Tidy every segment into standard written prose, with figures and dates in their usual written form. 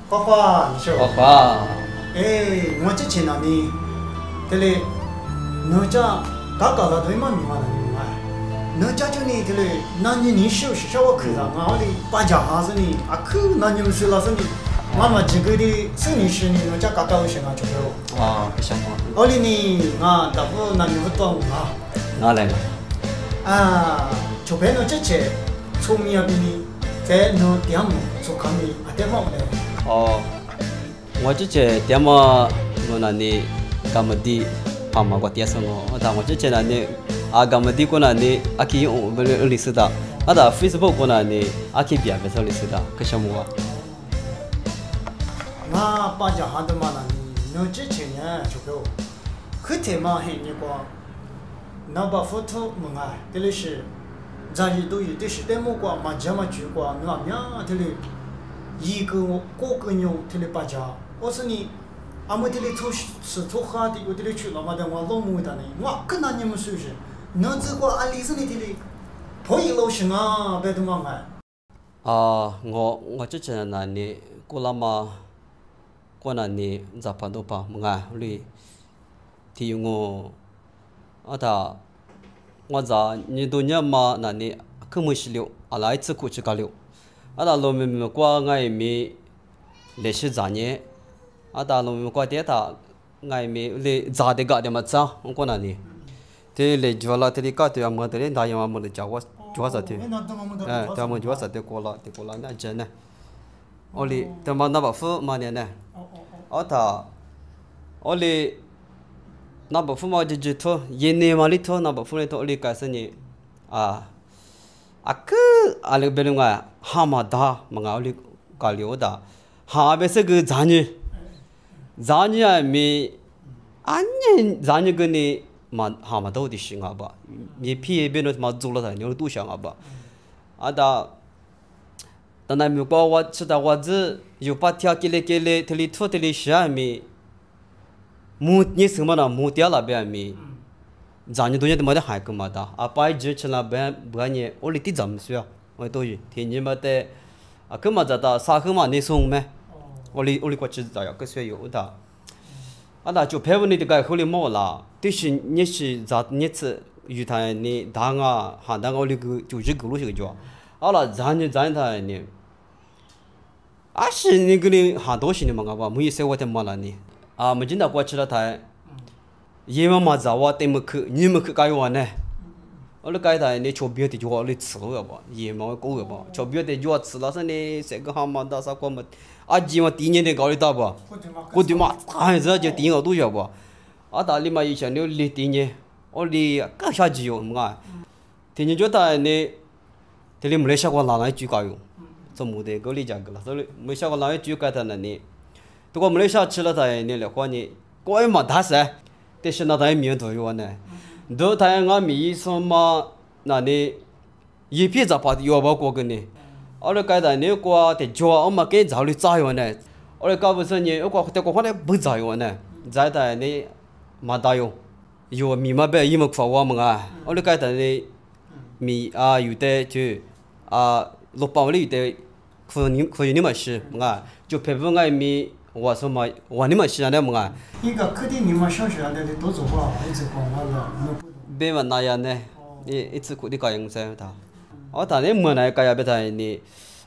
花花，你说。花花。哎，我之前那里，这里，哪家刚搞了对嘛米嘛的米嘛，哪家就你这里，那你休息稍微去了，我哩把家哈是你，啊去那你们说了是你，妈妈这个的生意是你，哪家刚搞些啊就有。啊，不想嘛。我哩你啊，大夫那你不懂啊。哪来的？啊，就别那之前，出面比你在那店么做看你啊店么的。哦。我之前点么我那里干么的，怕嘛我点什么？但我之前那里啊干么的过那里啊去用不是历史的，啊da Facebook 过那里啊去别不是历史的，可什么？我把家哈的嘛那里，那之前呢就够，可天嘛很那个，那把 foto 么啊，这里是，咱一都有的是点么个嘛这么就个，那么样这里一个个用这里把家。我说你，俺们这里出哈的，我这里去了嘛的，我老母的呢，我跟那你们说是，那这个俺里是你这里，可以老行啊，别的嘛哎。啊，我之前那里过了嘛，过那里咋办都办，么啊，哩，提我，啊da，我咋你都年嘛那里，可没事了，啊来一次过去搞了，啊da路面过俺没，历史咋呢？啊，大陆我爹他爱没嘞，咋的搞的嘛？咋？我讲那里，这嘞主要啦，这里搞的啊，么的嘞，大洋啊，么的叫我做啥的？哎，他们做啥的过了，那真呢。我哩，他们那把夫嘛呢？哦，他，我哩，那把夫嘛就托，yen年嘛哩托，那把夫哩托哩开始呢，啊嘞别弄啊，哈嘛哒，嘛我哩搞了哒，哈别是个咋呢？자녀야 미 안년 자녀 그니 마 하마도 디싱아 봐. 미 피에 베노 마 졸라다 녀 두샹아 봐. 아다 다나 미과 와 치다 와즈 유파티아 킬레 틀리 토틀리 샤미 무니 스마나 무티알라 베미 자녀 도녀 마다 하이크 마다 아빠이 제철라 베 바니 올리티 잠스야 어토이 티니마테 아크마자다 사크마 니송메 올리 과치 자야 그쇠요 다 아다 저 배우니 가 홀리 뭐라 뜻이 니시 자 니츠 유타니 당아 한당 올리 그 조지 그로시 그죠 알아 잔타니 아시니 그리 한도시니 뭔가 봐 무이 세워테 말라니 아 뭐진다 과치라 다 예마 마자와 때문에 니뭐 가요네 얼른 가이다 니 조비어티 조 얼리 쓰고요 봐 예마 고요 봐 조비어티 조 쓰라서 니 세가 한마다 사고 뭐 아지마 디년에 가리다 봐 고디마 아저 저 디가 도죠 봐 아달리마 이샤네 리 디년 얼리 까샤지요 뭔가 디년 좋다 니 들리 말레이시아가 나나 주가요 좀 무대 거리 작글라 저 말레이시아가 나나 주가다니 또 말레이시아 치라다 니 레코니 거의마 다세 대신나다 미연도 요네 너 다양한 미소마 나니 예피 잡아도 요바 거거니 얼른 가다 내과 대조아 엄마께 자리 짜요네 얼른 가버서니 요과 그때 거 화내 부자요네 자다 니 마다요 요 미마베 이모 과와멍아 얼른 가다 니미아 유대 저아 로빠리 유대 그니 마시 뭔가 저 배분가 미 와서 마 와니마 시안에 뭔가 이거 크디 니마 셔셔한데 또 좋아 이제 거나라 베마 나야네 이 이츠 코디가 영세다 어다네 뭐나 가야 베다니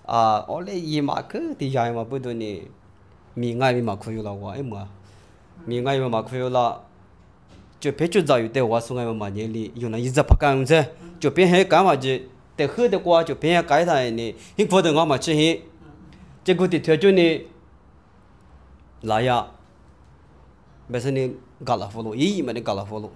아 원래 이 마크 디자인마 보더니 미가이 마쿠요라고 아이마 미가이 마쿠요라 저 배추 자유 때 와송가 마니리 요나 이자 바강세 저 배해 가마지 때 흐데 과저 배해 가이다니 힘보던 거 마치 저 그때 되더니 라야 베스니 갈라포로 이마네 갈라포로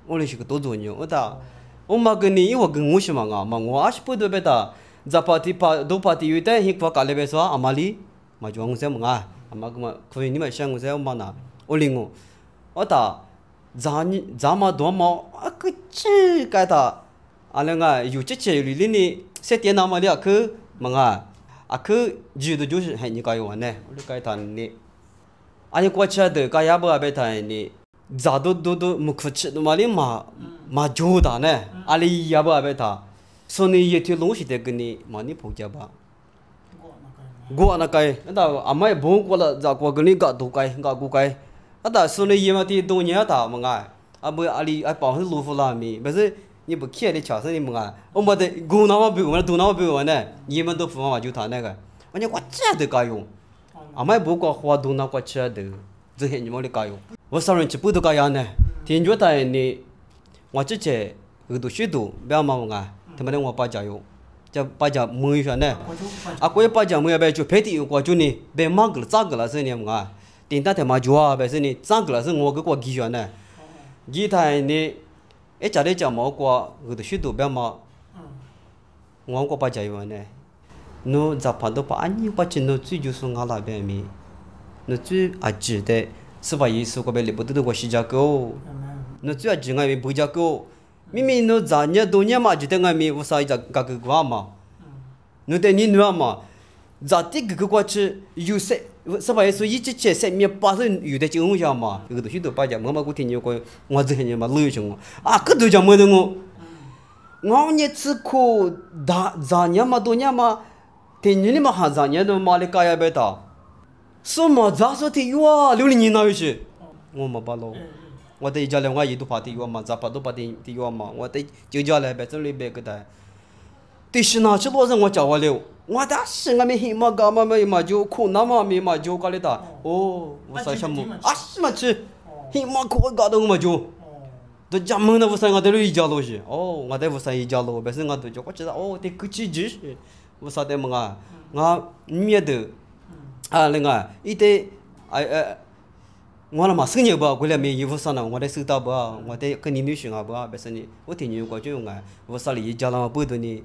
올리시 그 도도뇨 어다 엄마그니 이거 그 무시망아 망고 아시포도 베다 자파티파 도파티 유테 히파 칼레베서 아말리 마주앙세 망아 아마그마 코이니마 샹우세 엄마나 올링고 어다 자니 자마 도마 아그치 가다 알랭아 유치체 리리니 세티나마리아 그 망아 아그 지도 조시 해니까요 원네 우리 가이다니 아니 과차드 가야바 베타니 자도도도 무크치 말이 마 조다네 알리 야바 베타 손이 예티 롱시 되그니 많이 보자바 gua na kai ada amai bong ko la za ko gni ga du kai ga gu kai ada so ne yema ti do nya ta ma nga abu ali ai pa lu fu la mi ba se ni bu khie de cha se ni ma nga o ma de gu na ma bu ma du na ma bu wa ne yema do fu ma ju ta ne ga wa nya kwa cha de ka yo amai bu ko hwa du na kwa cha de ze he ni mo le ka yo wa sa ren chi pu do ka ya ne tin ju ta ni wa chi che gu du shi du ba ma nga ta ma ne wa pa ja yoจะป้าจะมือฉันเนี่ยอากูป้าจะมือแบบจู่เพชรอยู่กว่าจู่นี่แบบมากเลยจ้างกันละสิเนี่ยมึงอ่ะติดตั้งแต่มาจัวแบบสินี่จ้างกันละสิงัวก็กว่ากี่ฉันเนี่ยยี่ไทยนี่จะได้จะมากกว่ากูจะชุดดูแบบมางัวก็ป้าจะอยู่เนี่ยนู้จะผ่านตัวป้าอันนี้ป้าจะนู้จู่ส่งหาละแบบนี้นู้จู่อาจจะได้สบายสุขแบบเล็บตัวกว่าสิจักกูนู้จู่อาจจะไงไม่บุจักกู明明侬咱年多年嘛，就等俺们无啥一个瓜嘛，侬得你弄嘛，咱这个过去有些是吧？所以一直吃些面包是有的情况嘛，有的许多大家妈妈我听你讲，我这些年嘛累穷啊，可都讲么的我年吃苦咱年嘛多年嘛，听你嘛还咱年都嘛的干呀别打，什么咱说的有啊，60年那有些，我嘛不老。我在家里我一度跑的有嘛，咋跑都跑的有嘛，我在就家里别这里别个的，对是那些老人我叫我了，我当时我们嘛干嘛嘛就苦那嘛没嘛就搞的哒，哦，我说什么啊什么去，嘛苦搞的嘛就，都家门那不是我在一家路去，哦，我在不是一家路，别是我都就我知道哦，得可去就是，我说的嘛我没得，啊那个一得我那嘛生意吧，过来没衣服上了，我得收到吧，我得跟你女婿啊吧，别是你，我听你过就用啊，我说你家了不多呢，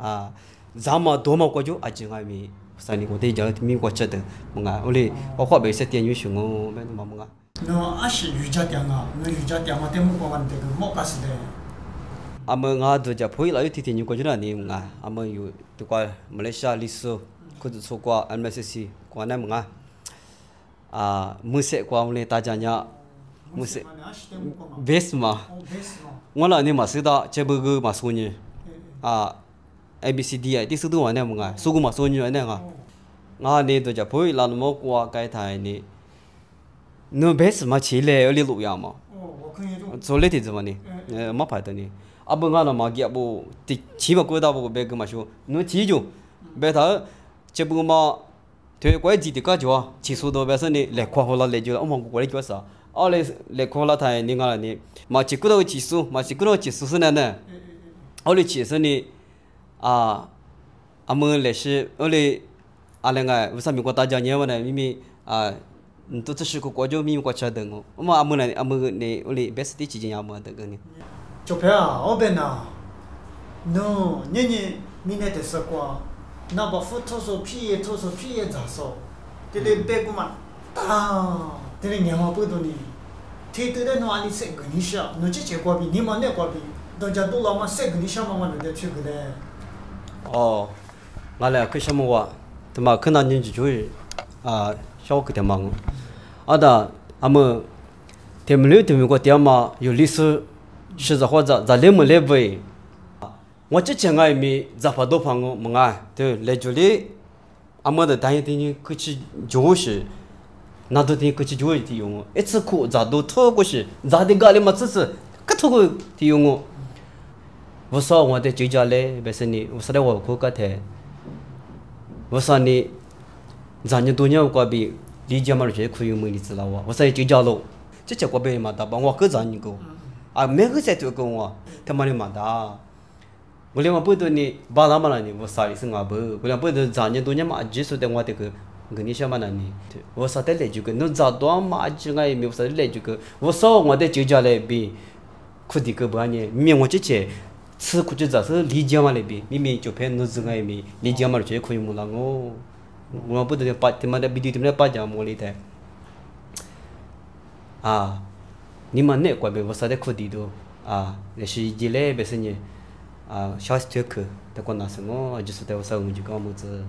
啊，咱们多么过就啊就爱没，说你我得家没过吃的，么啊，我嘞我话别是点女婿我没那么么啊。那阿是瑜伽店啊，那瑜伽店嘛，点么过完这个么个是的。阿么我都在陪了有天天你过去那里么啊，阿么有这个马来西亚历史，或者说过 MSC 过那么啊。musik kwa mulai tajanya musik best mah ngolah ni masih dah cebaga masuknya ABCD itu sudah mana mengai suku masuknya mana ngah ni tu japoi lalu mau kwa kai thai ni no best mah cile oli lu ya mah soleh tu zaman ni mah pada ni abu ngah nama gia bu ciba kau dah bu beg masuk no cijo betul cebaga mah thế quay gì thì có chỗ chỉ số đồ bây giờ này lệ khoa học là lệ chỗ ông mong quay chỗ sao ở lệ khoa là thầy nên là này mà chỉ có đâu chỉ số mà chỉ có đâu chỉ số thế này nè ở đây chỉ số này mưa lệ是ở đây là ngay vì sao mình qua ta giờ nhiều mà này mình tôi chỉ có qua chỗ mình qua chơi được không mà mưa này ở đây best thì chỉ nhau mà được cái này chụp hè ở bên nào no nhỉ mình này thì sao qua那把斧头说皮咋说？这里别个嘛，这里年嘛不多呢。天对的那里谁跟你说？那这些瓜比你们那瓜比，大家都老嘛谁跟你说嘛？我那得去个的。哦，我来看什么话？他妈看到你就会小个点忙。的，俺们他们留他们个点嘛有历史，是或者在里面来背。我之前我没在发多朋友么啊，对，来这里，俺们的单一的可去就是，那都的可去就是的用，一次苦咋都拖过去，咋的干的嘛只是，可拖过的用。我说我的就家嘞，别是你，我说的我苦个的，我说你，咱们多年过比，理解嘛这可以没你知道哇，我说就家喽，这结果别嘛打吧，我可咱你个，每个在做工我，他妈的嘛打。boleh apa tu ni bala mana ni wasari senga be boleh apa tu zanya tu nya ma aji su tengwa te ke Indonesia mana ni wasate le juga no za do ma aji ngai mi wasate le juga waso ngode ji ja le bi khudi ke ba ni mi ngo che che ci ku ji za se li jia ma le bi mi mi jo phe no zungai mi li jia ma che khu mu la ngo ngo apa tu pa te ma da video te ma pa ja mo li te ni ma ne kwa be wasate khudi do le shi ji le be se ni消息推客，但关那什么，就是在我手上就搞么子。